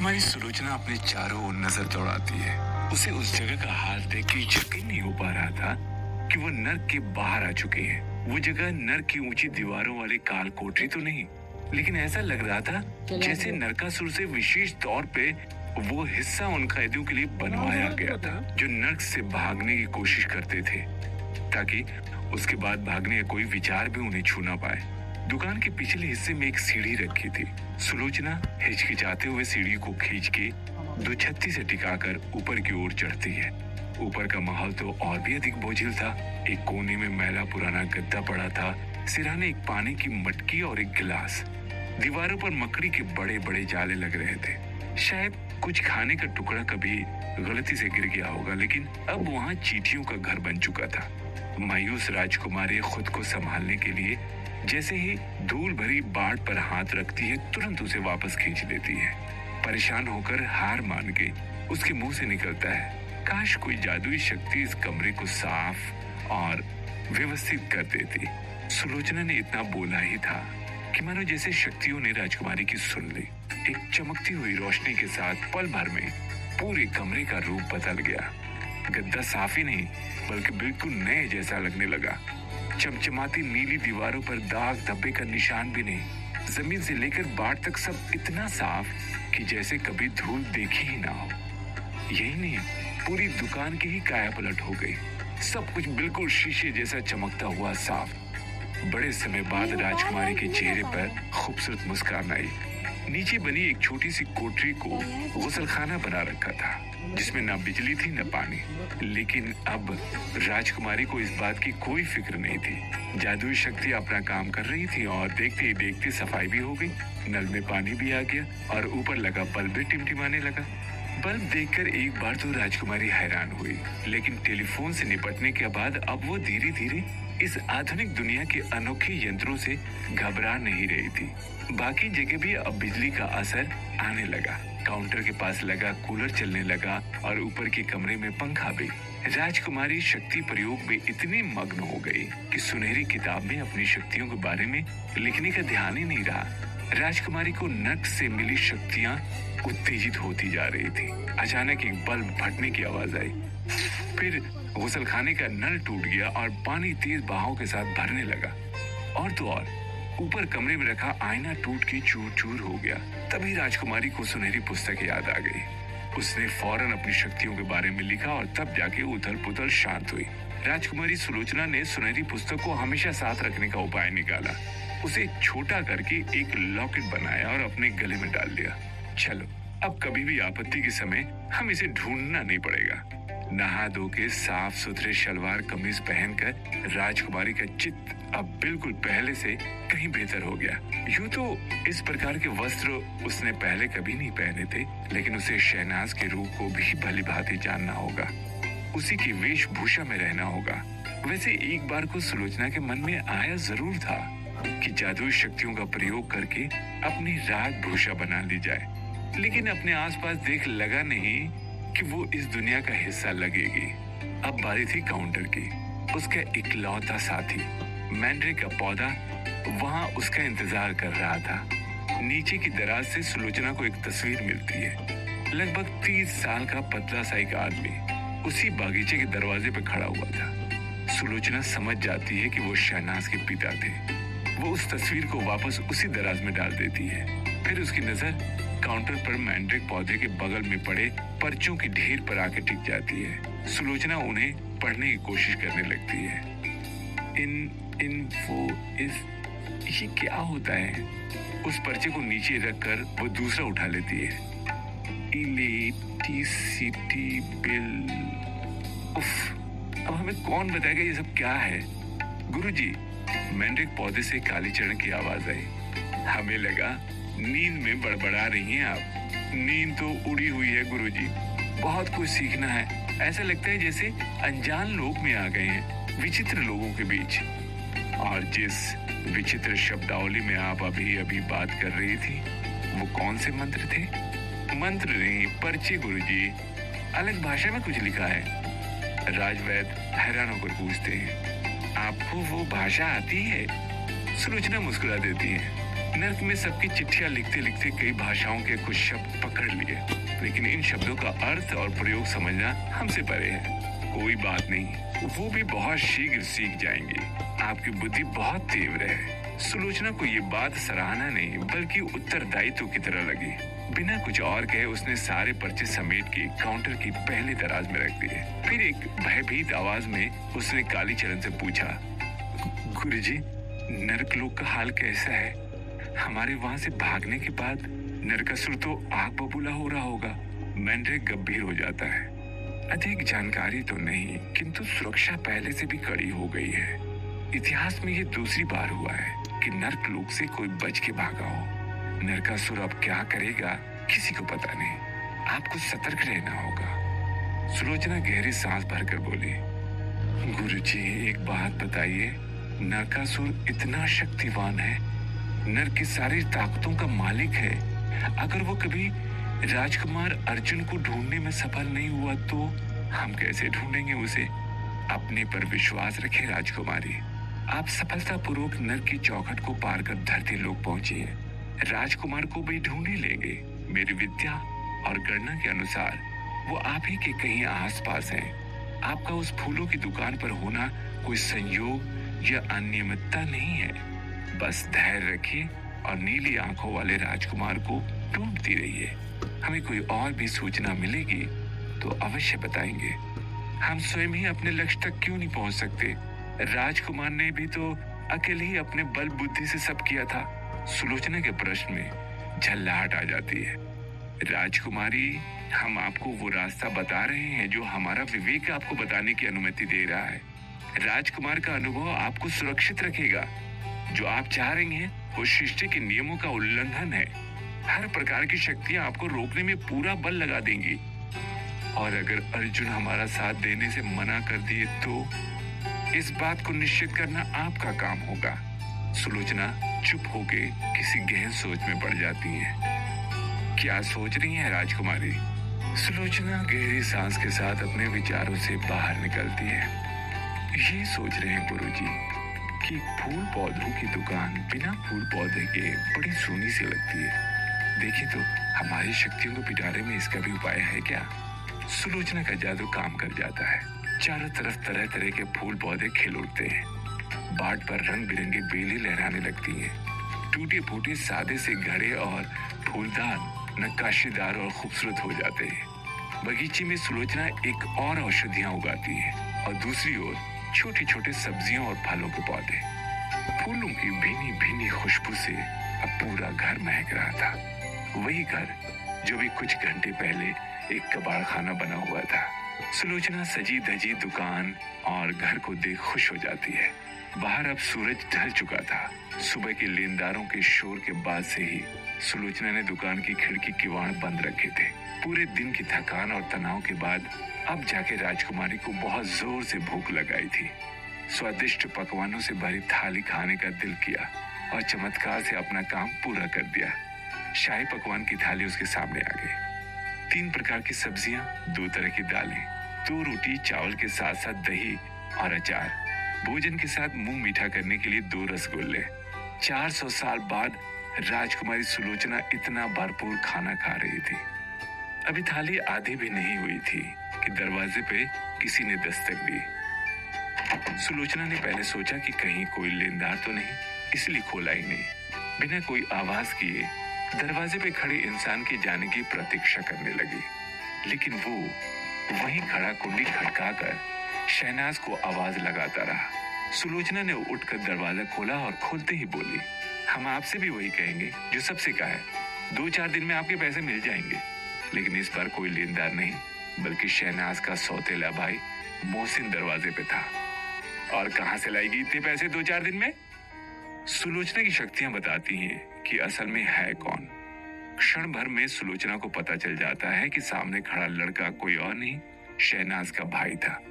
हमारी सुलोचना अपने चारों ओर नजर दौड़ाती है। उसे उस जगह का हाल देख के यकीन नहीं हो पा रहा था कि वो नर्क के बाहर आ चुके हैं। वो जगह नर्क की ऊंची दीवारों वाली काल कोठरी तो नहीं, लेकिन ऐसा लग रहा था जैसे नरकासुर से विशेष तौर पे वो हिस्सा उन कैदियों के लिए बनवाया गया था जो नर्क से भागने की कोशिश करते थे, ताकि उसके बाद भागने का कोई विचार भी उन्हें छू ना पाए। दुकान के पिछले हिस्से में एक सीढ़ी रखी थी। सुलोचना हिचकिचाते हुए सीढ़ी को खींच के दो छत्ती से टिकाकर ऊपर की ओर चढ़ती है। ऊपर का माहौल तो और भी अधिक बोझिल था। एक कोने में मैला पुराना गद्दा पड़ा था, सिरहाने एक पानी की मटकी और एक गिलास। दीवारों पर मकड़ी के बड़े बड़े जाले लग रहे थे। शायद कुछ खाने का टुकड़ा कभी गलती से गिर गया होगा, लेकिन अब वहाँ चींटियों का घर बन चुका था। मायूस राजकुमारी खुद को संभालने के लिए जैसे ही धूल भरी बाट पर हाथ रखती है, तुरंत उसे वापस खींच लेती है। परेशान होकर हार मान के उसके मुंह से निकलता है, काश कोई जादुई शक्ति इस कमरे को साफ और व्यवस्थित कर देती। सुलोचना ने इतना बोला ही था कि मानो जैसे शक्तियों ने राजकुमारी की सुन ली। एक चमकती हुई रोशनी के साथ पल भर में पूरे कमरे का रूप बदल गया। गद्दा साफ ही नहीं बल्कि बिल्कुल नए जैसा लगने लगा। चमचमाती नीली दीवारों पर दाग धब्बे का निशान भी नहीं। जमीन से लेकर बाट तक सब इतना साफ कि जैसे कभी धूल देखी ही ना हो। यही नहीं, पूरी दुकान की ही काया पलट हो गई। सब कुछ बिल्कुल शीशे जैसा चमकता हुआ साफ। बड़े समय बाद राजकुमारी के चेहरे पर खूबसूरत मुस्कान आई। नीचे बनी एक छोटी सी कोठरी को गुसलखाना बना रखा था, जिसमें न बिजली थी न पानी। लेकिन अब राजकुमारी को इस बात की कोई फिक्र नहीं थी। जादुई शक्ति अपना काम कर रही थी और देखते ही देखते सफाई भी हो गई। नल में पानी भी आ गया और ऊपर लगा बल्ब भी टिमटिमाने लगा। बल्ब देखकर एक बार तो राजकुमारी हैरान हुई, लेकिन टेलीफोन से निपटने के बाद अब वो धीरे धीरे इस आधुनिक दुनिया के अनोखे यंत्रों से घबरा नहीं रही थी। बाकी जगह भी अब बिजली का असर आने लगा। काउंटर के पास लगा कूलर चलने लगा और ऊपर के कमरे में पंखा भी। राजकुमारी शक्ति प्रयोग में इतनी मग्न हो गई कि सुनहरी किताब में अपनी शक्तियों के बारे में लिखने का ध्यान ही नहीं रहा। राजकुमारी को नर्क से मिली शक्तियाँ उत्तेजित होती जा रही थी। अचानक एक बल्ब फटने की आवाज आई, फिर गुसलखाने का नल टूट गया और पानी तेज बहाव के साथ भरने लगा। और तो और ऊपर कमरे में रखा आईना टूट के चूर चूर हो गया। तभी राजकुमारी को सुनहरी पुस्तक याद आ गई। उसने फौरन अपनी शक्तियों के बारे में लिखा और तब जाके उथल पुथल शांत हुई। राजकुमारी सुलोचना ने सुनहरी पुस्तक को हमेशा साथ रखने का उपाय निकाला। उसे छोटा करके एक लॉकेट बनाया और अपने गले में डाल दिया। चलो, अब कभी भी आपत्ति के समय हम इसे ढूंढना नहीं पड़ेगा। नहा धो के साफ सुथरे शलवार कमीज पहनकर राजकुमारी का चित्त अब बिल्कुल पहले से कहीं बेहतर हो गया। यूं तो इस प्रकार के वस्त्र उसने पहले कभी नहीं पहने थे, लेकिन उसे शहनाज के रूप को भी भली भांति जानना होगा। उसी की वेशभूषा में रहना होगा। वैसे एक बार को सुलोचना के मन में आया जरूर था कि जादुई शक्तियों का प्रयोग करके अपनी राजभूषा बना ली जाए, लेकिन अपने आसपास देख लगा नहीं कि वो इस दुनिया का हिस्सा लगेगी। अब बारी थी काउंटर की। उसका इकलौता साथी मैंड्रिक का पौधा वहाँ उसका इंतजार कर रहा था। नीचे की दराज से सुलोचना को एक तस्वीर मिलती है। लगभग 30 साल का पतला सा एक आदमी उसी बागीचे के दरवाजे पर खड़ा हुआ था। सुलोचना समझ जाती है कि वो शहनाज के पिता थे। वो उस तस्वीर को वापस उसी दराज में डाल देती है। फिर उसकी नजर काउंटर पर मैंड्रिक पौधे के बगल में पड़े पर्चों के ढेर पर आके टिक जाती है। सुलोचना उन्हें पढ़ने की कोशिश करने लगती है। ये क्या होता है? उस पर्चे को नीचे रखकर वो दूसरा उठा लेती है। Electricity bill. उफ, अब हमें कौन बताएगा ये सब क्या है? गुरुजी, मैंड्रिक पौधे से कालीचरण की आवाज आई। हमें लगा नींद में बड़बड़ा रही हैं आप। नींद तो उड़ी हुई है गुरुजी। बहुत कुछ सीखना है। ऐसा लगता है जैसे अनजान लोक में आ गए हैं, विचित्र लोगों के बीच। और जिस विचित्र शब्दावली में आप अभी अभी बात कर रही थी, वो कौन से मंत्र थे? मंत्र नहीं, पर्चे गुरुजी। अलग भाषा में कुछ लिखा है। राजवैद्य हैरान होकर पूछते हैं, आपको वो भाषा आती है? सुलोचना मुस्कुरा देती है। नर्क में सबकी चिट्ठियां लिखते लिखते कई भाषाओं के कुछ शब्द पकड़ लिए, लेकिन इन शब्दों का अर्थ और प्रयोग समझना हमसे परे है। कोई बात नहीं, वो भी बहुत शीघ्र सीख जाएंगे। आपकी बुद्धि बहुत तीव्र है। सुलोचना को ये बात सराहना नहीं बल्कि उत्तरदायित्व की तरह लगी। बिना कुछ और कहे उसने सारे पर्चे समेट के काउंटर की पहले दराज में रख दिए। फिर एक भयभीत आवाज में उसने कालीचरण से पूछा, गुरुजी, नरकलोक का हाल कैसा है? हमारे वहां से भागने के बाद नरकासुर तो आग बबूला हो रहा होगा। मैंड्रेक गंभीर हो जाता है। अधिक जानकारी तो नहीं, किंतु सुरक्षा पहले से भी कड़ी हो गई है। इतिहास में ये दूसरी बार हुआ है कि नरकलोक से कोई बच के भागा हो। नरकासुर अब क्या करेगा किसी को पता नहीं। आपको सतर्क रहना होगा। सुलोचना गहरी सांस भरकर बोली, गुरुजी, एक बात बताइए, नरकासुर इतना शक्तिवान है, नर की सारी ताकतों का मालिक है। अगर वो कभी राजकुमार अर्जुन को ढूंढने में सफल नहीं हुआ तो हम कैसे ढूंढेंगे उसे? अपने पर विश्वास रखें राजकुमारी। आप सफलतापूर्वक नर की चौखट को पार कर धरती लोक पहुंची है। राजकुमार को भी ढूंढ ही लेंगे। मेरी विद्या और गणना के अनुसार वो आप ही के कहीं आसपास हैं। आपका उस फूलों की दुकान पर होना कोई संयोग या अनियमितता नहीं है। बस धैर्य रखिए और नीली आंखों वाले राजकुमार को ढूंढती रहिए। हमें कोई और भी सूचना मिलेगी तो अवश्य बताएंगे। हम स्वयं ही अपने लक्ष्य तक क्यों नहीं पहुंच सकते? राजकुमार ने भी तो अकेले ही अपने बल बुद्धि से सब किया था। सुलोचना के प्रश्न में झल्लाहट आ जाती है। राजकुमारी, हम आपको वो रास्ता बता रहे हैं जो हमारा विवेक आपको बताने की अनुमति दे रहा है। राजकुमार का अनुभव आपको सुरक्षित रखेगा। जो आप चाह रही हैं वो सृष्टि के नियमों का उल्लंघन है। हर प्रकार की शक्तियां आपको रोकने में पूरा बल लगा देंगी। और अगर अर्जुन हमारा साथ देने से मना कर दिए तो इस बात को निश्चित करना आपका काम होगा। सुलोचना चुप होके किसी गहन सोच में पड़ जाती है। क्या सोच रही है राजकुमारी? सुलोचना गहरी सांस के साथ अपने विचारों से बाहर निकलती है। ये सोच रहे हैं गुरुजी कि फूल पौधों की दुकान बिना फूल पौधे के बड़ी सूनी सी लगती है। देखिए तो हमारी शक्तियों को पिटारे में इसका भी उपाय है क्या? सुलोचना का जादू काम कर जाता है। चारों तरफ तरह तरह के फूल पौधे खिल उठते हैं। बाट पर रंग बिरंगी बेलें लहराने लगती हैं। टूटे फूटे सादे से घड़े और फूलदान नक्काशीदार और खूबसूरत हो जाते हैं। बगीचे में सुलोचना एक और औषधियां उगाती है और दूसरी ओर छोटे छोटे सब्जियों और फलों के पौधे। फूलों की भीनी भीनी खुशबू से अब पूरा घर महक रहा था। वही घर जो भी कुछ घंटे पहले एक कबाड़ खाना बना हुआ था। सुलोचना सजी धजी दुकान और घर को देख खुश हो जाती है। बाहर अब सूरज ढल चुका था। सुबह के लेनदारों के शोर के बाद से ही सुलोचना ने दुकान की खिड़की किवाड़ बंद रखे थे। पूरे दिन की थकान और तनाव के बाद अब जाके राजकुमारी को बहुत जोर से भूख लगाई थी। स्वादिष्ट पकवानों से भरी थाली खाने का दिल किया और चमत्कार से अपना काम पूरा कर दिया। शाही पकवान की थाली उसके सामने आ गई। 3 प्रकार की सब्जियां, 2 तरह की दालें, 2 रोटी चावल के साथ साथ दही और अचार। भोजन के साथ मुंह मीठा करने के लिए 2 रसगुल्ले। 400 साल बाद राजकुमारी सुलोचना इतना भरपूर खाना खा रही थी। अभी थाली आधी भी नहीं हुई थी कि दरवाजे पे किसी ने दस्तक दी। सुलोचना ने पहले सोचा कि कहीं कोई लेनदार तो नहीं, इसलिए खोला ही नहीं। बिना कोई आवाज किए दरवाजे पे खड़े इंसान के जाने की प्रतीक्षा करने लगी, लेकिन वो वहीं खड़ा कुंडी खटकाकर शहनाज को आवाज लगाता रहा। सुलोचना ने उठकर दरवाजा खोला और खोलते ही बोली, हम आपसे भी वही कहेंगे जो सबसे कहा है। 2-4 दिन में आपके पैसे मिल जाएंगे। लेकिन इस बार कोई लेनदार नहीं, बल्कि शहनाज का सौतेला भाई मोहसिन दरवाजे पे था। और कहां से लाएगी इतने पैसे 2-4 दिन में? सुलोचना की शक्तियां बताती हैं कि असल में है कौन। क्षण भर में सुलोचना को पता चल जाता है कि सामने खड़ा लड़का कोई और नहीं, शहनाज का भाई था,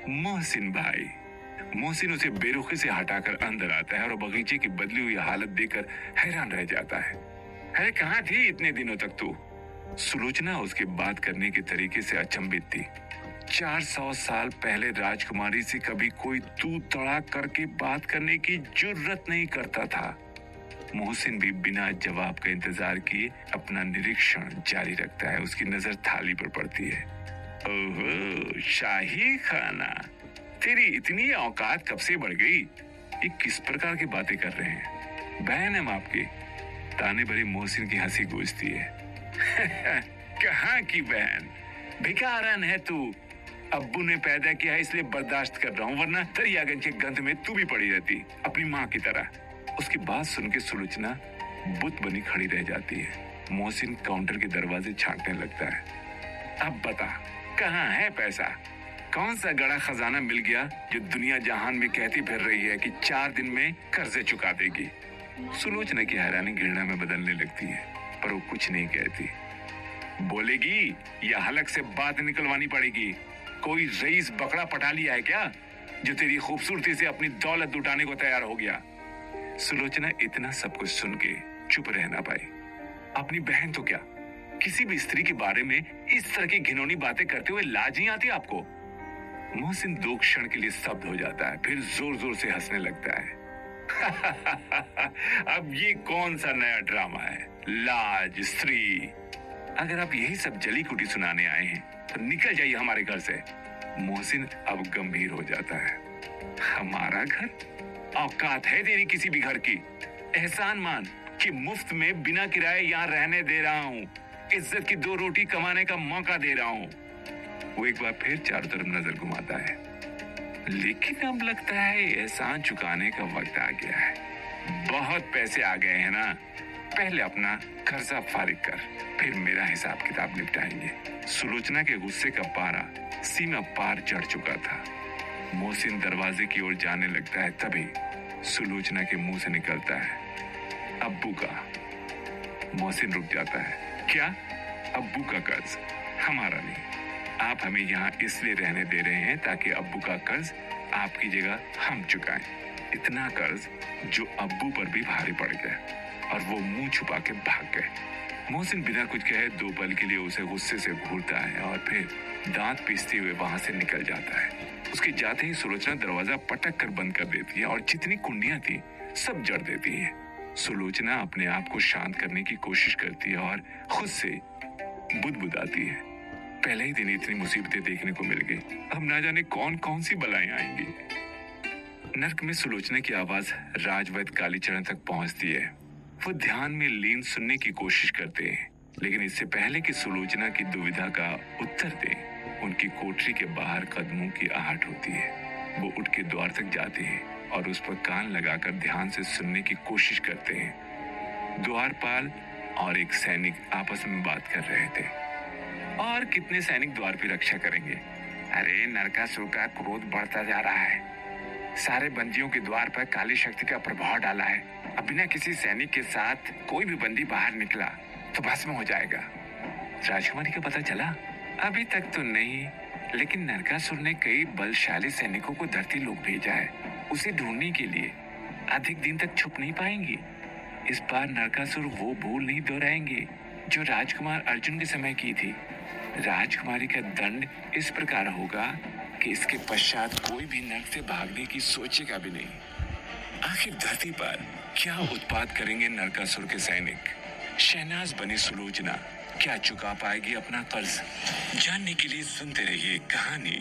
मोहसिन भाई। मोहसिन उसे बेरुखी से हटाकर अंदर आता है और बगीचे की बदली हुई हालत देखकर हैरान रह जाता है। अरे कहाँ थी इतने दिनों तक तू? सुलोचना उसके बात करने के तरीके से अचंभित थी। 400 साल पहले राजकुमारी से कभी कोई तू तड़ाक करके बात करने की जुर्रत नहीं करता था। मोहसिन भी बिना जवाब का इंतजार किए अपना निरीक्षण जारी रखता है। उसकी नजर थाली पर पड़ती है। ओहो, शाही खाना, तेरी इतनी औकात कब से बढ़ गई? ये किस प्रकार की बातें कर रहे हैं? बहन हम आपकी। ताने भरी मोहसिन की हंसी गूंजती है। कहाँ की बहन? भिखारन है तू। अब्बू ने पैदा किया है इसलिए बर्दाश्त कर रहा हूँ, वरना दरियागंज के गंध में तू भी पड़ी रहती अपनी माँ की तरह। उसकी बात सुन के सुलोचना बुत बनी खड़ी रह जाती है। मोहसिन काउंटर के दरवाजे छांटने लगता है। अब बता, कहाँ है पैसा? कौन सा गड़ा खजाना मिल गया जो दुनिया जहान में कहती फिर रही है कि 4 दिन में कर्जे चुका देगी? सुलोचना की हैरानी घृणा में बदलने लगती है, पर वो कुछ नहीं कहती। बोलेगी या हलक से बात निकलवानी पड़ेगी? कोई रईस बकरा पटा लिया है क्या जो तेरी खूबसूरती से अपनी दौलत लुटाने को तैयार हो गया? सुलोचना इतना सब कुछ सुन के चुप रह ना पाई। अपनी बहन तो क्या, किसी भी स्त्री के बारे में इस तरह की घिनौनी बातें करते हुए लाज नहीं आती आपको? मोहसिन 2 क्षण के लिए स्तब्ध हो जाता है, फिर जोर जोर से हंसने लगता है। अब ये कौन सा नया ड्रामा है? लाज, स्त्री? अगर आप यही सब जली कुटी सुनाने आए हैं तो निकल जाइए हमारे घर से। मोहसिन अब गंभीर हो जाता है। हमारा घर? औकात है तेरी किसी भी घर की? एहसान मान कि मुफ्त में बिना किराए यहाँ रहने दे रहा हूँ, इज्जत की 2 रोटी कमाने का मौका दे रहा हूँ। वो एक बार फिर चारों तरफ नजर घुमाता है। लेकिन अब लगता है एहसान चुकाने का वक्त आ गया है। बहुत पैसे आ गए हैं ना, पहले अपना कर्जा फारिग कर, फिर मेरा हिसाब किताब निपटाएंगे। सुलोचना के गुस्से का पारा सीमा पार चढ़ चुका था। मोहसिन दरवाजे की ओर जाने लगता है, तभी सुलोचना के मुंह से निकलता है, अब्बू का। मोहसिन रुक जाता है। क्या? अब्बू का कर्ज? हमारा नहीं। आप हमें यहाँ इसलिए रहने दे रहे हैं ताकि अब्बू का कर्ज आपकी जगह हम चुकाएं। इतना कर्ज जो अब्बू पर भी भारी पड़ गया और वो मुंह छुपा के भाग गए। मोहसिन बिना कुछ कहे 2 पल के लिए उसे गुस्से से घूरता है और फिर दांत पीसते हुए वहां से निकल जाता है। उसके जाते ही सुलोचना दरवाजा पटक कर बंद कर देती है और जितनी कुंडियां थी सब जड़ देती है। सुलोचना अपने आप को शांत करने की कोशिश करती है और खुद से बुदबुदाती है। पहले ही दिन इतनी मुसीबतें देखने को मिल गई, अब ना जाने कौन कौन सी बलाएं आएंगी। नर्क में सुलोचना की आवाज राजवैद्य कालीचरण तक पहुंचती है। वो ध्यान में लीन सुनने की कोशिश करते हैं, लेकिन इससे पहले कि सुलोचना की दुविधा का उत्तर दे, उनकी कोठरी के बाहर कदमों की आहट होती है। वो उठ के द्वार तक जाते हैं और उस पर कान लगाकर ध्यान से सुनने की कोशिश करते हैं। द्वारपाल और एक सैनिक आपस में बात कर रहे थे। और कितने सैनिक द्वार की रक्षा करेंगे? अरे, नरकासुर का क्रोध बढ़ता जा रहा है। सारे बंदियों के द्वार पर काली शक्ति का प्रभाव डाला है। अब बिना किसी सैनिक के साथ कोई भी बंदी बाहर निकला तो भस्म हो जाएगा। राजकुमारी का पता चला? अभी तक तो नहीं, लेकिन नरकासुर ने कई बलशाली सैनिकों को धरती लोक भेजा है उसे ढूंढने के लिए। अधिक दिन तक छुप नहीं पाएंगे। इस बार नरकासुर वो भूल नहीं दोहराएंगे जो राजकुमार अर्जुन के समय की थी। राजकुमारी का दंड इस प्रकार होगा कि इसके पश्चात कोई भी नर्क से भागने की सोचेगा भी नहीं। आखिर धरती पर क्या उत्पात करेंगे नरकासुर के सैनिक? शहनाज बनी सुलोचना क्या चुका पाएगी अपना कर्ज? जानने के लिए सुनते रहिए कहानी